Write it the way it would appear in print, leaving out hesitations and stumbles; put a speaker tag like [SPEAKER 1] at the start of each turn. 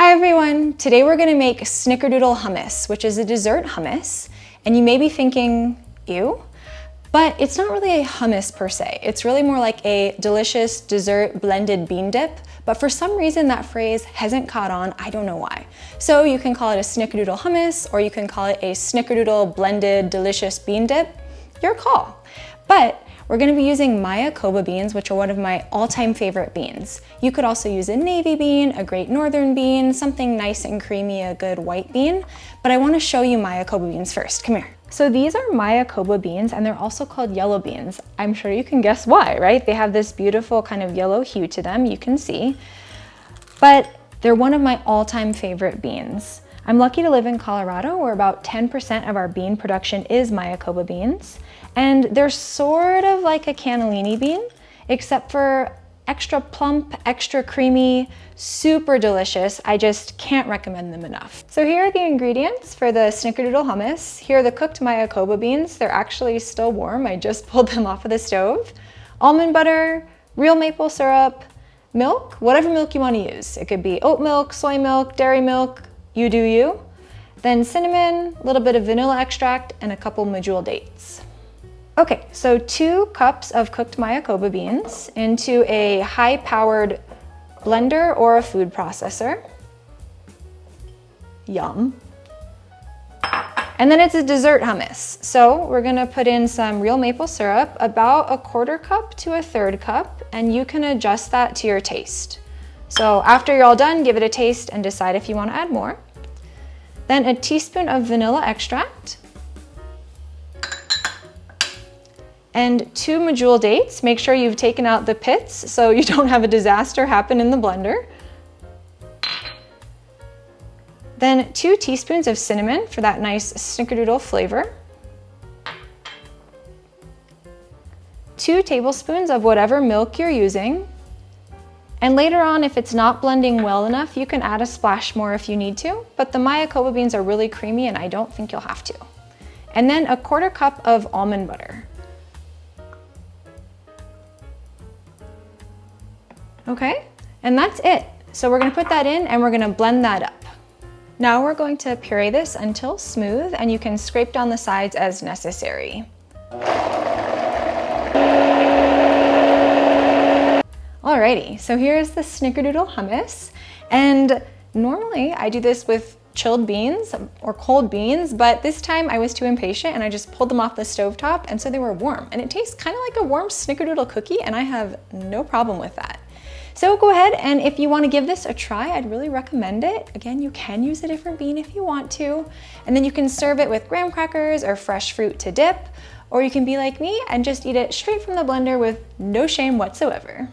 [SPEAKER 1] Hi everyone! Today we're gonna make Snickerdoodle Hummus, which is a dessert hummus. And you may be thinking, ew? But it's not really a hummus per se. It's really more like a delicious dessert blended bean dip. But for some reason that phrase hasn't caught on, I don't know why. So you can call it a Snickerdoodle Hummus, or you can call it a Snickerdoodle blended delicious bean dip. Your call. But we're gonna be using Mayakoba beans, which are one of my all-time favorite beans. You could also use a navy bean, a great northern bean, something nice and creamy, a good white bean. But I wanna show you Mayakoba beans first, come here. So these are Mayakoba beans, and they're also called yellow beans. I'm sure you can guess why, right? They have this beautiful kind of yellow hue to them, you can see. But they're one of my all-time favorite beans. I'm lucky to live in Colorado, where about 10% of our bean production is Mayakoba beans. And they're sort of like a cannellini bean, except for extra plump, extra creamy, super delicious. I just can't recommend them enough. So here are the ingredients for the Snickerdoodle hummus. Here are the cooked Mayakoba beans. They're actually still warm. I just pulled them off of the stove. Almond butter, real maple syrup, milk, whatever milk you want to use. It could be oat milk, soy milk, dairy milk, you do you. Then cinnamon, a little bit of vanilla extract, and a couple medjool dates. Okay, so 2 cups of cooked Mayakoba beans into a high-powered blender or a food processor. Yum. And then it's a dessert hummus. So we're gonna put in some real maple syrup, about 1/4 cup to 1/3 cup, and you can adjust that to your taste. So after you're all done, give it a taste and decide if you wanna add more. Then a teaspoon of vanilla extract, and 2 medjool dates. Make sure you've taken out the pits so you don't have a disaster happen in the blender. Then 2 teaspoons of cinnamon for that nice snickerdoodle flavor. 2 tablespoons of whatever milk you're using. And later on, if it's not blending well enough, you can add a splash more if you need to, but the Mayakoba beans are really creamy and I don't think you'll have to. And then 1/4 cup of almond butter. Okay, and that's it. So we're gonna put that in and we're gonna blend that up. Now we're going to puree this until smooth, and you can scrape down the sides as necessary. Alrighty, so here's the Snickerdoodle hummus. And normally I do this with chilled beans or cold beans, but this time I was too impatient and I just pulled them off the stovetop, and so they were warm. And it tastes kind of like a warm Snickerdoodle cookie, and I have no problem with that. So go ahead, and if you want to give this a try, I'd really recommend it. Again, you can use a different bean if you want to, and then you can serve it with graham crackers or fresh fruit to dip, or you can be like me and just eat it straight from the blender with no shame whatsoever.